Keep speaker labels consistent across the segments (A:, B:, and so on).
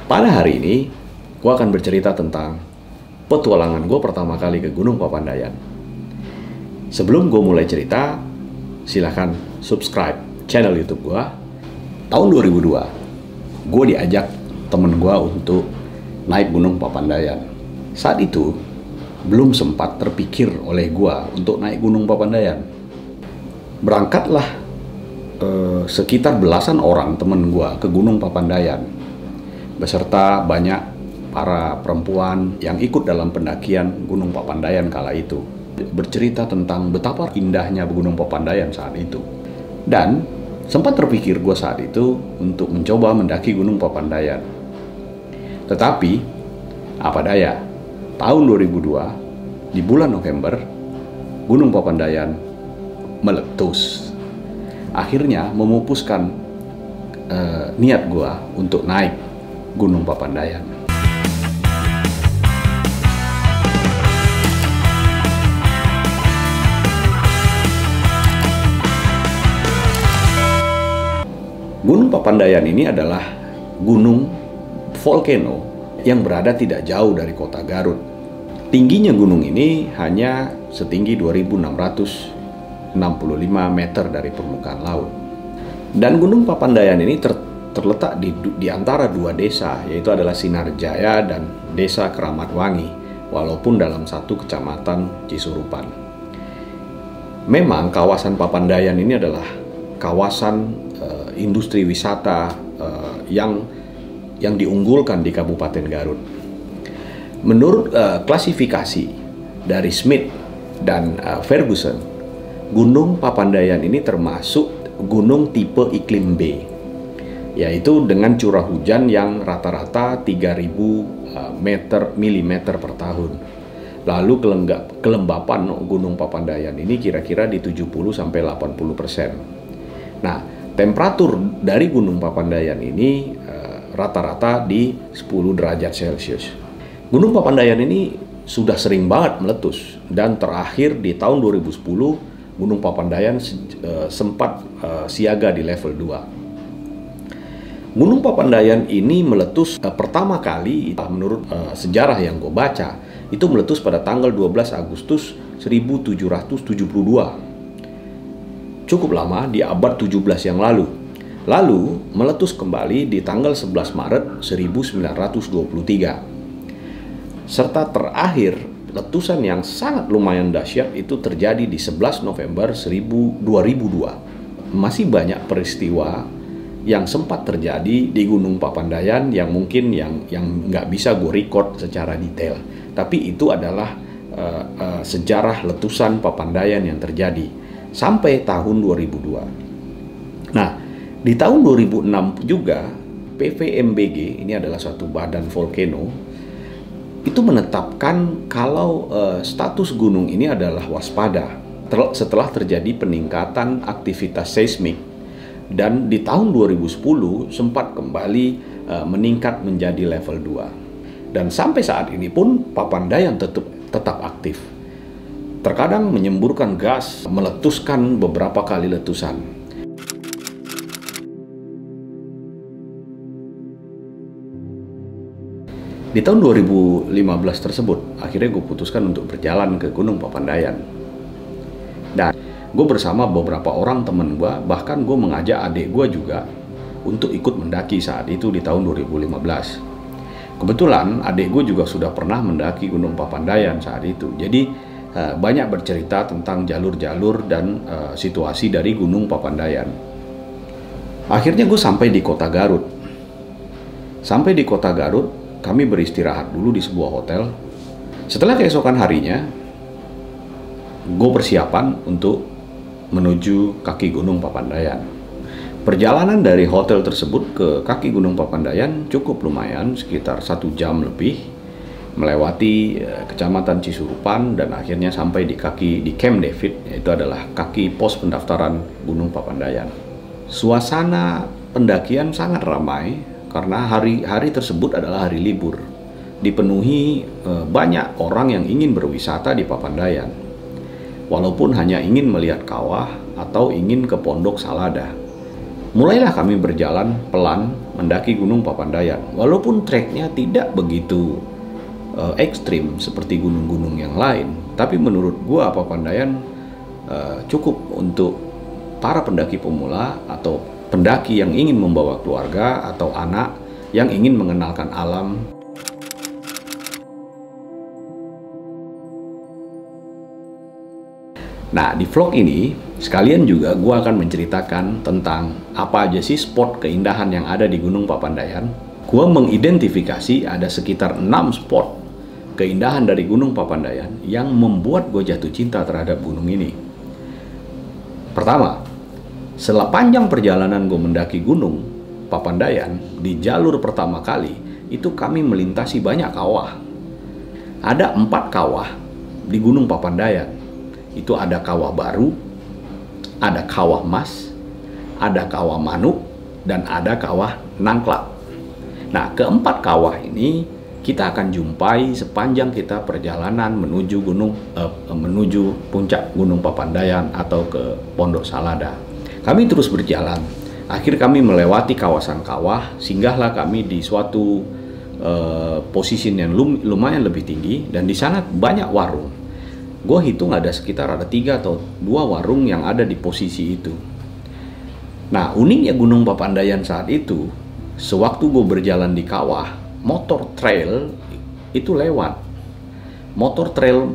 A: Pada hari ini, gue akan bercerita tentang petualangan gue pertama kali ke Gunung Papandayan. Sebelum gue mulai cerita, silahkan subscribe channel YouTube gue. Tahun 2002, gue diajak temen gue untuk naik Gunung Papandayan. Saat itu, belum sempat terpikir oleh gue untuk naik Gunung Papandayan. Berangkatlah sekitar belasan orang temen gue ke Gunung Papandayan, beserta banyak para perempuan yang ikut dalam pendakian Gunung Papandayan kala itu. Bercerita tentang betapa indahnya Gunung Papandayan saat itu. Dan sempat terpikir gue saat itu untuk mencoba mendaki Gunung Papandayan. Tetapi, apa daya, tahun 2002, di bulan November, Gunung Papandayan meletus. Akhirnya memupuskan niat gue untuk naik Gunung Papandayan. Gunung Papandayan ini adalah gunung volcano yang berada tidak jauh dari kota Garut. Tingginya gunung ini hanya setinggi 2.665 meter dari permukaan laut. Dan Gunung Papandayan ini terletak di antara dua desa, yaitu adalah Sinarjaya dan Desa Keramatwangi, walaupun dalam satu kecamatan Cisurupan. Memang kawasan Papandayan ini adalah kawasan industri wisata yang diunggulkan di Kabupaten Garut. Menurut klasifikasi dari Smith dan Ferguson, Gunung Papandayan ini termasuk gunung tipe iklim B, yaitu dengan curah hujan yang rata-rata 3.000 mm per tahun. Lalu kelembapan Gunung Papandayan ini kira-kira di 70-80%. Nah, temperatur dari Gunung Papandayan ini rata-rata di 10 derajat Celcius. Gunung Papandayan ini sudah sering banget meletus, dan terakhir di tahun 2010 Gunung Papandayan sempat siaga di level 2. Gunung Papandayan ini meletus pertama kali menurut sejarah yang gue baca, itu meletus pada tanggal 12 Agustus 1772. Cukup lama, di abad 17 yang lalu. Lalu meletus kembali di tanggal 11 Maret 1923. Serta terakhir letusan yang sangat lumayan dahsyat itu terjadi di 11 November 2002. Masih banyak peristiwa yang sempat terjadi di Gunung Papandayan yang mungkin yang nggak bisa gue record secara detail. Tapi itu adalah sejarah letusan Papandayan yang terjadi sampai tahun 2002. Nah, di tahun 2006 juga PVMBG, ini adalah suatu badan volcano, itu menetapkan kalau status gunung ini adalah waspada setelah terjadi peningkatan aktivitas seismik, dan di tahun 2010 sempat kembali meningkat menjadi level 2. Dan sampai saat ini pun Papandayan tetap aktif. Terkadang menyemburkan gas, meletuskan beberapa kali letusan. Di tahun 2015 tersebut, akhirnya gue putuskan untuk berjalan ke Gunung Papandayan. Dan gue bersama beberapa orang temen gue, bahkan gue mengajak adik gue juga untuk ikut mendaki saat itu di tahun 2015. Kebetulan adik gue juga sudah pernah mendaki Gunung Papandayan saat itu. Jadi banyak bercerita tentang jalur-jalur dan situasi dari Gunung Papandayan. Akhirnya gue sampai di kota Garut. Sampai di kota Garut, kami beristirahat dulu di sebuah hotel. Setelah keesokan harinya, gue persiapan untuk menuju kaki Gunung Papandayan. Perjalanan dari hotel tersebut ke kaki Gunung Papandayan cukup lumayan, sekitar 1 jam lebih, melewati kecamatan Cisurupan, dan akhirnya sampai di Camp David, yaitu adalah kaki pos pendaftaran Gunung Papandayan. Suasana pendakian sangat ramai, karena hari tersebut adalah hari libur, dipenuhi banyak orang yang ingin berwisata di Papandayan. walaupun hanya ingin melihat kawah atau ingin ke Pondok Salada. Mulailah kami berjalan pelan mendaki Gunung Papandayan. Walaupun treknya tidak begitu ekstrim seperti gunung-gunung yang lain, tapi menurut gua Papandayan cukup untuk para pendaki pemula atau pendaki yang ingin membawa keluarga atau anak yang ingin mengenalkan alam. Nah, di vlog ini sekalian juga gue akan menceritakan tentang apa aja sih spot keindahan yang ada di Gunung Papandayan. Gue mengidentifikasi ada sekitar 6 spot keindahan dari Gunung Papandayan yang membuat gue jatuh cinta terhadap gunung ini. Pertama, sepanjang perjalanan gue mendaki Gunung Papandayan, di jalur pertama kali itu kami melintasi banyak kawah. Ada 4 kawah di Gunung Papandayan. Itu ada Kawah Baru, ada Kawah Mas, ada Kawah Manuk, dan ada Kawah Nangklak. Nah, keempat kawah ini kita akan jumpai sepanjang kita perjalanan menuju puncak Gunung Papandayan atau ke Pondok Salada. Kami terus berjalan. Akhir kami melewati kawasan kawah, singgahlah kami di suatu posisi yang lumayan lebih tinggi, dan di sana banyak warung. Gue hitung ada 3 atau 2 warung yang ada di posisi itu. Nah, uniknya Gunung Papandayan saat itu, sewaktu gue berjalan di kawah, motor trail itu lewat. Motor trail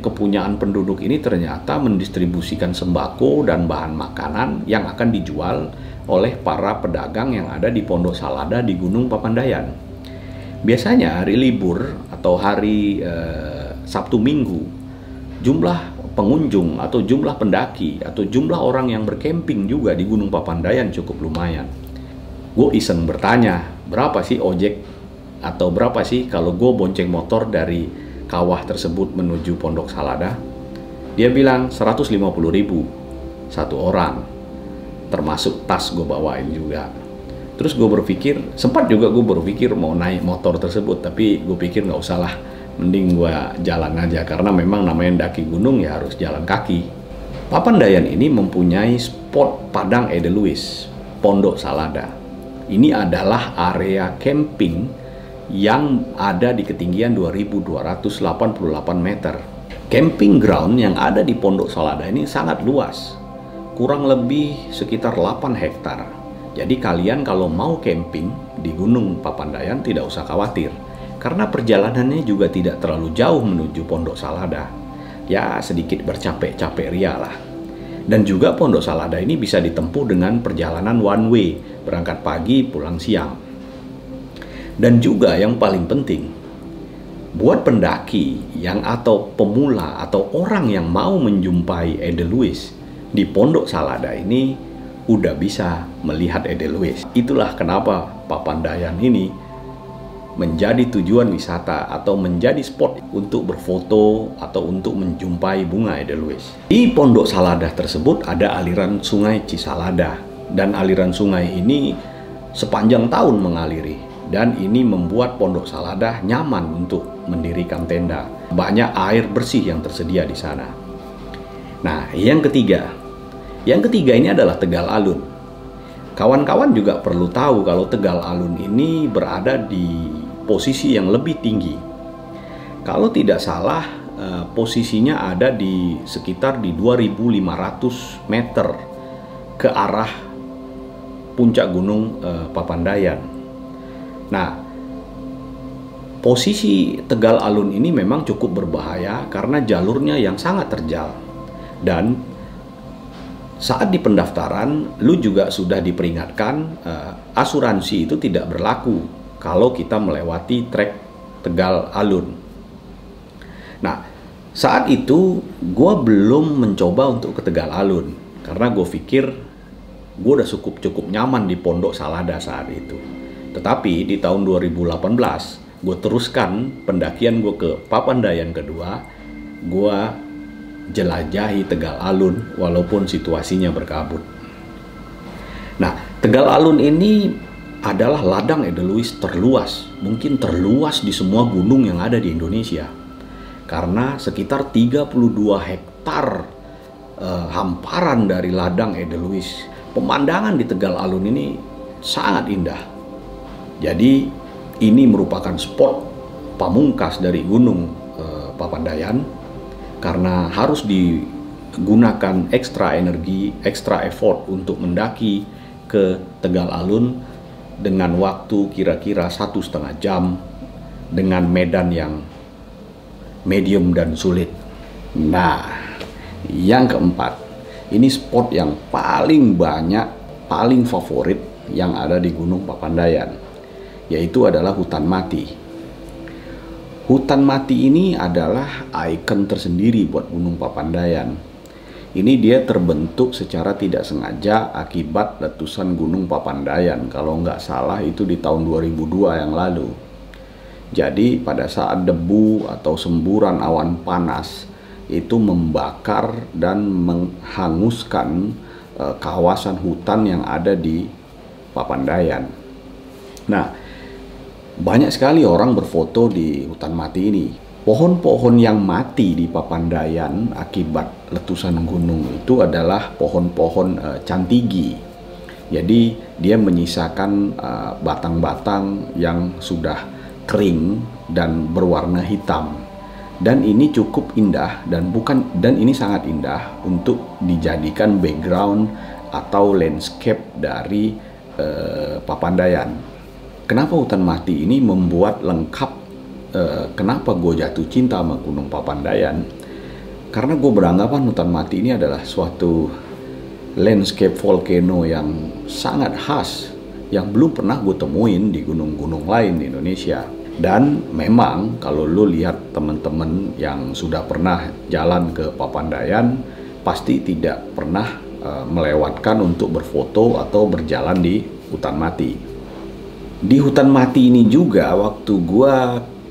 A: kepunyaan penduduk ini ternyata mendistribusikan sembako dan bahan makanan yang akan dijual oleh para pedagang yang ada di Pondok Salada di Gunung Papandayan. Biasanya hari libur atau hari Sabtu Minggu, jumlah pengunjung atau jumlah pendaki atau jumlah orang yang berkemping juga di Gunung Papandayan cukup lumayan. Gue iseng bertanya, berapa sih ojek atau berapa sih kalau gue bonceng motor dari kawah tersebut menuju Pondok Salada? Dia bilang 150.000 satu orang, termasuk tas gue bawain juga. Terus gue berpikir, sempat juga gue berpikir mau naik motor tersebut, tapi gue pikir nggak usah lah, mending gue jalan aja, karena memang namanya daki gunung ya harus jalan kaki. Papandayan ini mempunyai spot Padang Edelweiss, Pondok Salada. Ini adalah area camping yang ada di ketinggian 2288 meter. Camping ground yang ada di Pondok Salada ini sangat luas, kurang lebih sekitar 8 hektar. Jadi kalian kalau mau camping di Gunung Papandayan tidak usah khawatir, karena perjalanannya juga tidak terlalu jauh menuju Pondok Salada. Ya sedikit bercapek-capek ria lah. Dan juga Pondok Salada ini bisa ditempuh dengan perjalanan one way, berangkat pagi pulang siang. Dan juga yang paling penting, buat pendaki yang atau pemula atau orang yang mau menjumpai Edelweiss di Pondok Salada ini udah bisa melihat Edelweiss. Itulah kenapa Papandayan ini menjadi tujuan wisata atau menjadi spot untuk berfoto atau untuk menjumpai bunga Edelweiss. Di Pondok Salada tersebut ada aliran sungai Cisalada, dan aliran sungai ini sepanjang tahun mengaliri, dan ini membuat Pondok Salada nyaman untuk mendirikan tenda. Banyak air bersih yang tersedia di sana. Nah, yang ketiga ini adalah Tegal Alun. Kawan-kawan juga perlu tahu kalau Tegal Alun ini berada di posisi yang lebih tinggi. Kalau tidak salah, posisinya ada di sekitar di 2.500 meter ke arah puncak Gunung Papandayan. Nah, posisi Tegal Alun ini memang cukup berbahaya karena jalurnya yang sangat terjal. Dan saat di pendaftaran, lu juga sudah diperingatkan asuransi itu tidak berlaku kalau kita melewati trek Tegal Alun. Nah, saat itu gue belum mencoba untuk ke Tegal Alun karena gue pikir gue udah cukup nyaman di Pondok Salada saat itu. Tetapi di tahun 2018 gue teruskan pendakian gue ke Papandayan kedua. Gue jelajahi Tegal Alun walaupun situasinya berkabut. Nah, Tegal Alun ini adalah ladang Edelweiss terluas, mungkin terluas di semua gunung yang ada di Indonesia, karena sekitar 32 hektar hamparan dari ladang Edelweiss. Pemandangan di Tegal Alun ini sangat indah. Jadi ini merupakan spot pamungkas dari Gunung Papandayan karena harus digunakan ekstra energi, ekstra effort untuk mendaki ke Tegal Alun dengan waktu kira-kira 1,5 jam dengan medan yang medium dan sulit. Nah, yang keempat, ini spot yang paling banyak, paling favorit yang ada di Gunung Papandayan, yaitu adalah hutan mati. Hutan mati ini adalah ikon tersendiri buat Gunung Papandayan. Ini dia terbentuk secara tidak sengaja akibat letusan Gunung Papandayan. Kalau nggak salah itu di tahun 2002 yang lalu. Jadi pada saat debu atau semburan awan panas itu membakar dan menghanguskan kawasan hutan yang ada di Papandayan. Nah, banyak sekali orang berfoto di hutan mati ini. Pohon-pohon yang mati di Papandayan akibat letusan gunung itu adalah pohon-pohon cantigi. Jadi dia menyisakan batang-batang yang sudah kering dan berwarna hitam. Dan ini cukup indah dan ini sangat indah untuk dijadikan background atau landscape dari Papandayan. Kenapa hutan mati ini membuat lengkap kenapa gue jatuh cinta sama Gunung Papandayan? Karena gue beranggapan hutan mati ini adalah suatu landscape volcano yang sangat khas yang belum pernah gue temuin di gunung-gunung lain di Indonesia. Dan memang kalau lo lihat teman-teman yang sudah pernah jalan ke Papandayan pasti tidak pernah melewatkan untuk berfoto atau berjalan di hutan mati. Di hutan mati ini juga waktu gue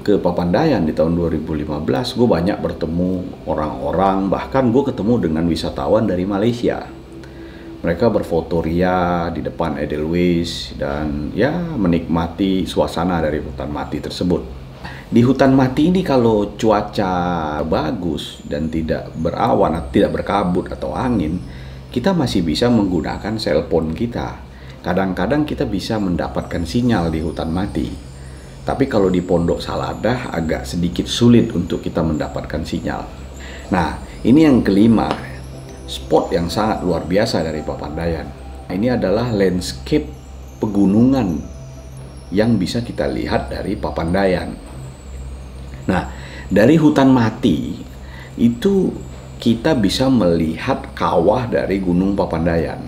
A: ke Papandayan di tahun 2015 gue banyak bertemu orang-orang, bahkan gue ketemu dengan wisatawan dari Malaysia. Mereka berfoto ria di depan Edelweiss dan ya menikmati suasana dari hutan mati tersebut. Di hutan mati ini kalau cuaca bagus dan tidak berawan, tidak berkabut atau angin, kita masih bisa menggunakan cellphone kita. Kadang-kadang kita bisa mendapatkan sinyal di hutan mati. Tapi kalau di Pondok Saladah agak sedikit sulit untuk kita mendapatkan sinyal. Nah, ini yang kelima, spot yang sangat luar biasa dari Papandayan. Ini adalah landscape pegunungan yang bisa kita lihat dari Papandayan. Nah, dari hutan mati itu kita bisa melihat kawah dari Gunung Papandayan.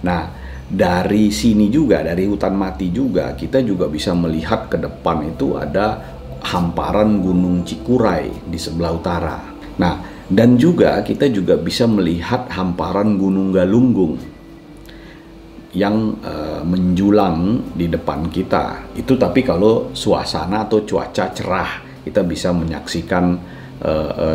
A: Nah, dari sini juga, dari hutan mati juga, kita juga bisa melihat ke depan itu ada hamparan Gunung Cikuray di sebelah utara. Nah, dan juga kita juga bisa melihat hamparan Gunung Galunggung yang menjulang di depan kita. Itu tapi kalau suasana atau cuaca cerah, kita bisa menyaksikan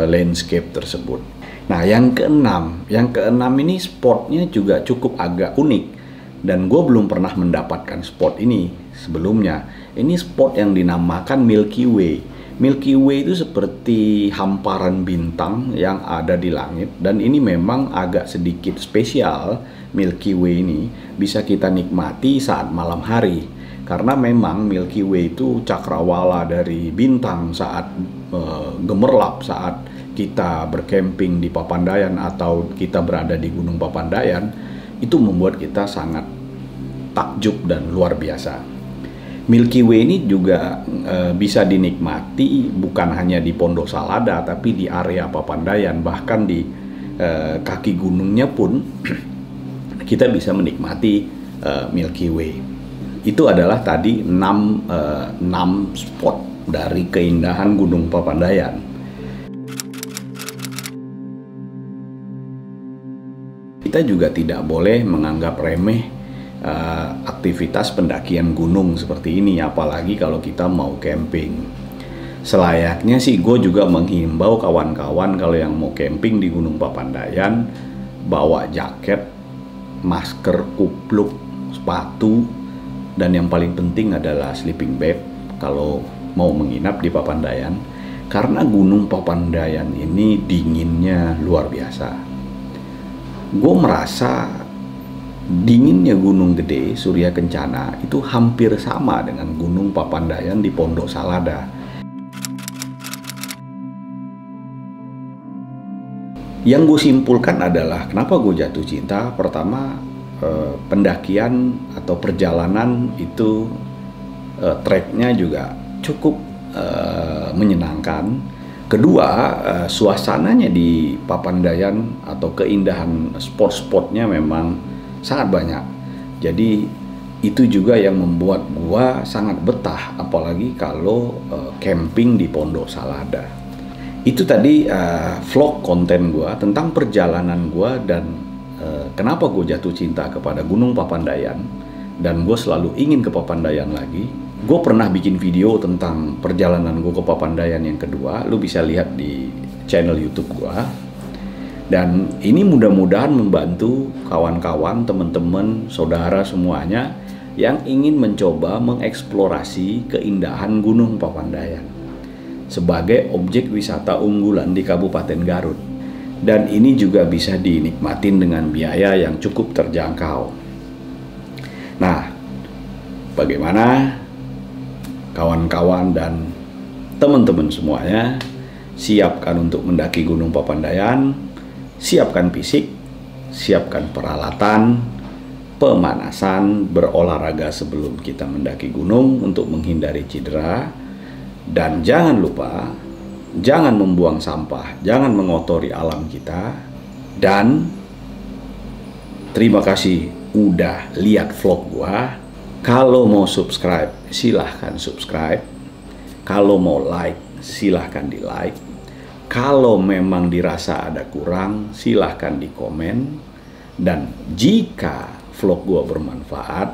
A: landscape tersebut. Nah, yang keenam ini spotnya juga cukup agak unik dan gue belum pernah mendapatkan spot ini sebelumnya. Ini spot yang dinamakan Milky Way. Milky Way itu seperti hamparan bintang yang ada di langit dan ini memang agak sedikit spesial. Milky Way ini bisa kita nikmati saat malam hari karena memang Milky Way itu cakrawala dari bintang saat gemerlap saat kita berkemping di Papandayan atau kita berada di Gunung Papandayan. Itu membuat kita sangat takjub dan luar biasa. Milky Way ini juga bisa dinikmati bukan hanya di Pondok Salada tapi di area Papandayan, bahkan di kaki gunungnya pun kita bisa menikmati Milky Way. Itu adalah tadi 6 spot dari keindahan Gunung Papandayan. Kita juga tidak boleh menganggap remeh aktivitas pendakian gunung seperti ini, apalagi kalau kita mau camping. Selayaknya sih gue juga menghimbau kawan-kawan kalau yang mau camping di Gunung Papandayan, bawa jaket, masker, kupluk, sepatu, dan yang paling penting adalah sleeping bag kalau mau menginap di Papandayan, karena Gunung Papandayan ini dinginnya luar biasa. Gue merasa dinginnya Gunung Gede, Surya Kencana, itu hampir sama dengan Gunung Papandayan di Pondok Salada. Yang gue simpulkan adalah kenapa gue jatuh cinta. Pertama, pendakian atau perjalanan itu treknya juga cukup menyenangkan. Kedua, suasananya di Papandayan atau keindahan spot-spotnya memang sangat banyak. Jadi itu juga yang membuat gua sangat betah, apalagi kalau camping di Pondok Salada. Itu tadi vlog konten gua tentang perjalanan gua dan kenapa gue jatuh cinta kepada Gunung Papandayan dan gue selalu ingin ke Papandayan lagi. Gue pernah bikin video tentang perjalanan gue ke Papandayan yang kedua, lu bisa lihat di channel YouTube gue. Dan ini mudah-mudahan membantu kawan-kawan, teman-teman, saudara semuanya yang ingin mencoba mengeksplorasi keindahan Gunung Papandayan sebagai objek wisata unggulan di Kabupaten Garut. Dan ini juga bisa dinikmatin dengan biaya yang cukup terjangkau. Nah, bagaimana kawan-kawan dan teman-teman semuanya? Siapkan untuk mendaki Gunung Papandayan, siapkan fisik, siapkan peralatan, pemanasan, berolahraga sebelum kita mendaki gunung untuk menghindari cedera. Dan jangan lupa, jangan membuang sampah, jangan mengotori alam kita. Dan terima kasih udah lihat vlog gua. Kalau mau subscribe, silahkan subscribe. Kalau mau like, silahkan di like. Kalau memang dirasa ada kurang, silahkan di komen. Dan jika vlog gua bermanfaat,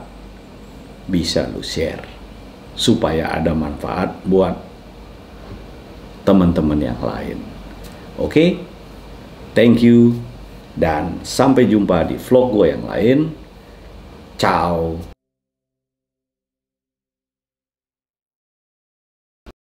A: bisa lu share supaya ada manfaat buat teman-teman yang lain. Oke? Thank you dan sampai jumpa di vlog gue yang lain. Ciao.